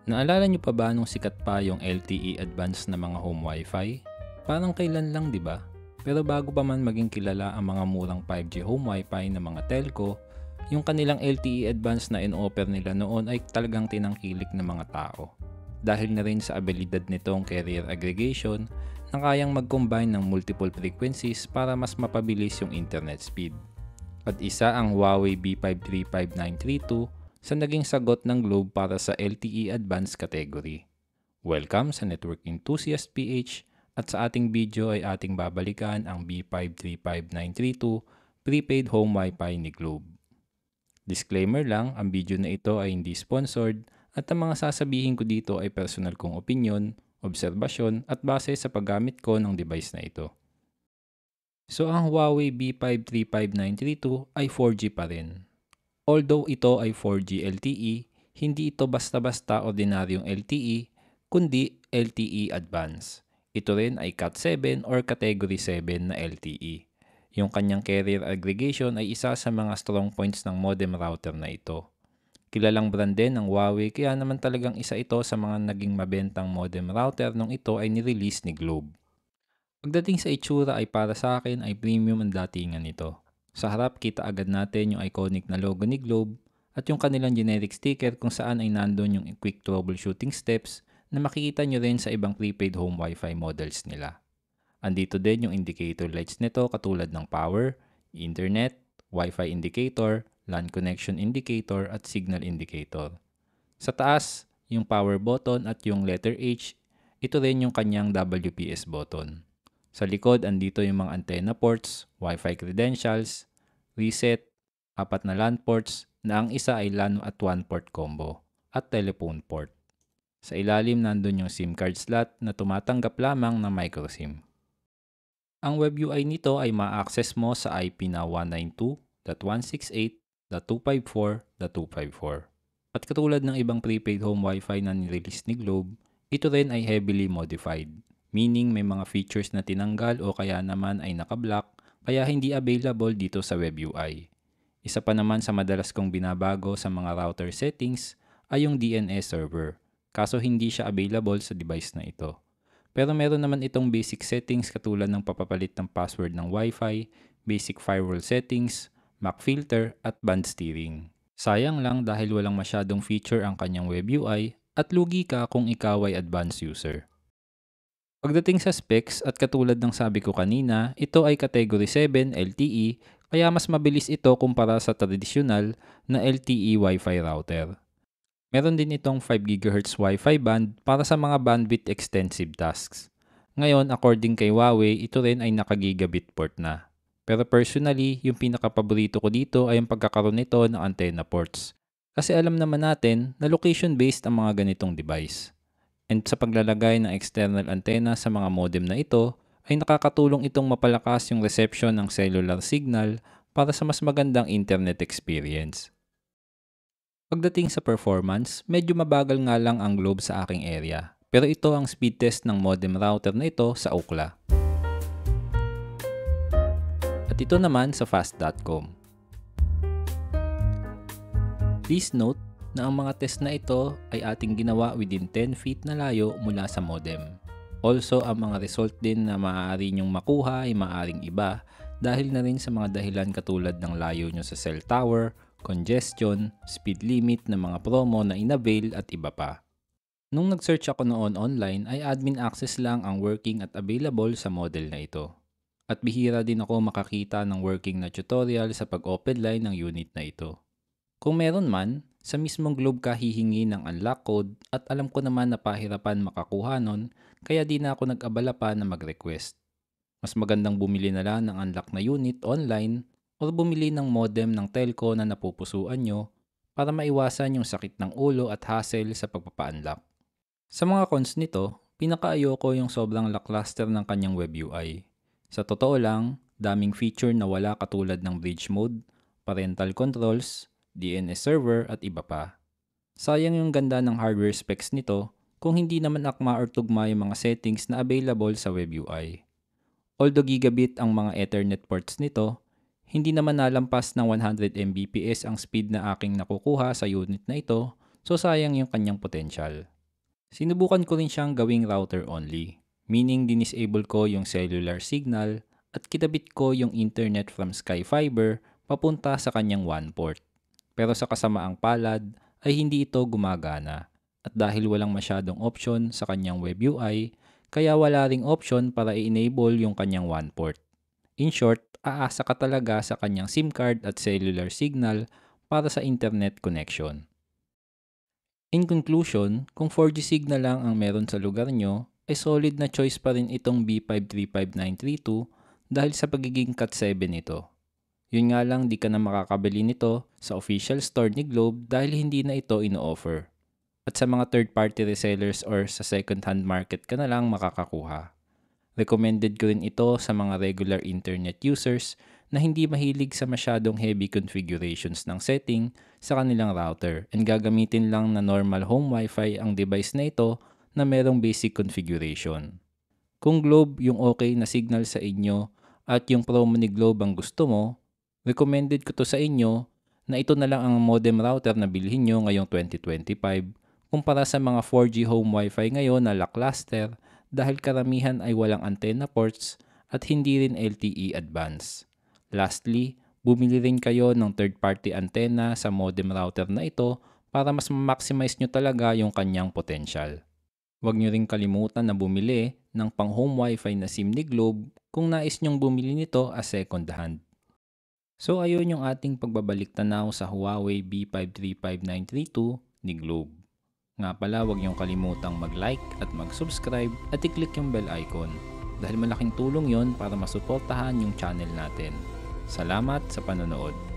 Naalala niyo pa ba nung sikat pa yung LTE Advanced na mga home Wi-Fi? Parang kailan lang, 'di ba? Pero bago pa man maging kilala ang mga murang 5G home Wi-Fi ng mga telco, yung kanilang LTE Advanced na in-offer nila noon ay talagang tinangkilik ng mga tao. Dahil na rin sa abilidad nitong carrier aggregation na kayang mag-combine ng multiple frequencies para mas mapabilis yung internet speed. At isa ang Huawei B535932 sa naging sagot ng Globe para sa LTE Advanced category. Welcome sa Network Enthusiast PH at sa ating video ay ating babalikan ang B535932 prepaid home Wi-Fi ni Globe. Disclaimer lang, ang video na ito ay hindi sponsored at ang mga sasabihin ko dito ay personal kong opinion, obserbasyon at base sa paggamit ko ng device na ito. So ang Huawei B535932 ay 4G pa rin. Although ito ay 4G LTE, hindi ito basta-basta ordinaryong LTE, kundi LTE Advanced. Ito rin ay Cat7 or Category 7 na LTE. Yung kanyang carrier aggregation ay isa sa mga strong points ng modem router na ito. Kilalang brand din ng Huawei kaya naman talagang isa ito sa mga naging mabentang modem router nung ito ay nirelease ni Globe. Pagdating sa itsura ay para sa akin ay premium ang datingan nito. Sa harap kita agad natin yung iconic na logo ni Globe at yung kanilang generic sticker kung saan ay nandun yung quick troubleshooting steps na makikita nyo rin sa ibang prepaid home Wi-Fi models nila. Andito din yung indicator lights nito katulad ng power, internet, Wi-Fi indicator, LAN connection indicator at signal indicator. Sa taas, yung power button at yung letter H, ito rin yung kanyang WPS button. Sa likod, andito yung mga antenna ports, Wi-Fi credentials, reset, 4 na LAN ports na ang isa ay LAN at 1 port combo, at telephone port. Sa ilalim, nandun yung SIM card slot na tumatanggap lamang ng microSIM. Ang web UI nito ay ma-access mo sa IP na 192.168.254.254. At katulad ng ibang prepaid home Wi-Fi na nirelease ni Globe, ito rin ay heavily modified. Meaning may mga features na tinanggal o kaya naman ay nakablock kaya hindi available dito sa web UI. Isa pa naman sa madalas kong binabago sa mga router settings ay yung DNS server, kaso hindi siya available sa device na ito. Pero meron naman itong basic settings katulad ng papapalit ng password ng Wi-Fi, basic firewall settings, MAC filter at band steering. Sayang lang dahil walang masyadong feature ang kanyang web UI at lugi ka kung ikaw ay advanced user. Pagdating sa specs at katulad ng sabi ko kanina, ito ay Category 7 LTE kaya mas mabilis ito kumpara sa tradisyonal na LTE Wi-Fi router. Meron din itong 5 GHz Wi-Fi band para sa mga bandwidth extensive tasks. Ngayon, according kay Huawei, ito rin ay naka-gigabit port na. Pero personally, yung pinaka-paborito ko dito ay ang pagkakaroon nito ng antenna ports. Kasi alam naman natin na location-based ang mga ganitong device. And sa paglalagay ng external antenna sa mga modem na ito, ay nakakatulong itong mapalakas yung reception ng cellular signal para sa mas magandang internet experience. Pagdating sa performance, medyo mabagal nga lang ang Globe sa aking area. Pero ito ang speed test ng modem router na ito sa Ookla. At ito naman sa fast.com. Please note na ang mga test na ito ay ating ginawa within 10 feet na layo mula sa modem. Also, ang mga result din na maaari nyong makuha ay maaaring iba dahil na rin sa mga dahilan katulad ng layo nyo sa cell tower, congestion, speed limit ng mga promo na inavail at iba pa. Nung nag-search ako noon online ay admin access lang ang working at available sa model na ito. At bihira din ako makakita ng working na tutorial sa pag-open line ng unit na ito. Kung meron man, sa mismong Globe ka hihingi ng unlock code at alam ko naman na pahirapan makakuha nun kaya di na ako nag-abala pa na mag-request. Mas magandang bumili na lang ng unlock na unit online o bumili ng modem ng telco na napupusuan nyo para maiwasan yung sakit ng ulo at hassle sa pagpapa-unlock. Sa mga cons nito, pinakaayoko yung sobrang lackluster ng kanyang web UI. Sa totoo lang, daming feature na wala katulad ng bridge mode, parental controls, DNS server at iba pa. Sayang yung ganda ng hardware specs nito kung hindi naman akma or tugma yung mga settings na available sa web UI. Although gigabit ang mga Ethernet ports nito, hindi naman nalampas ng 100 Mbps ang speed na aking nakukuha sa unit na ito, so sayang yung kanyang potential. Sinubukan ko rin siyang gawing router only, meaning dinisable ko yung cellular signal at kinabit ko yung internet from Sky Fiber papunta sa kanyang one port. Pero sa kasamaang palad ay hindi ito gumagana at dahil walang masyadong option sa kanyang web UI, kaya wala ring option para i-enable yung kanyang one port. In short, aasa ka talaga sa kanyang SIM card at cellular signal para sa internet connection. In conclusion, kung 4G signal lang ang meron sa lugar nyo, ay solid na choice pa rin itong B535932 dahil sa pagiging Cat7 nito. Yun nga lang di ka na makakabili nito sa official store ni Globe dahil hindi na ito ino-offer. At sa mga third-party resellers or sa second-hand market ka na lang makakakuha. Recommended ko rin ito sa mga regular internet users na hindi mahilig sa masyadong heavy configurations ng setting sa kanilang router and gagamitin lang na normal home wifi ang device na ito na merong basic configuration. Kung Globe yung okay na signal sa inyo at yung promo ni Globe ang gusto mo, recommended ko to sa inyo na ito na lang ang modem router na bilhin nyo ngayong 2025 kumpara sa mga 4G home wifi ngayon na lackluster dahil karamihan ay walang antenna ports at hindi rin LTE advanced. Lastly, bumili rin kayo ng third-party antenna sa modem router na ito para mas ma-maximize nyo talaga yung kanyang potential. Huwag nyo rin kalimutan na bumili ng pang-home wifi na SIM ni Globe kung nais nyong bumili nito as second hand. So ayun yung ating pagbabalik tanaw sa Huawei B535932 ni Globe. Nga pala, huwag niyong kalimutang mag-like at mag-subscribe at i-click yung bell icon dahil malaking tulong yon para masuportahan yung channel natin. Salamat sa panonood.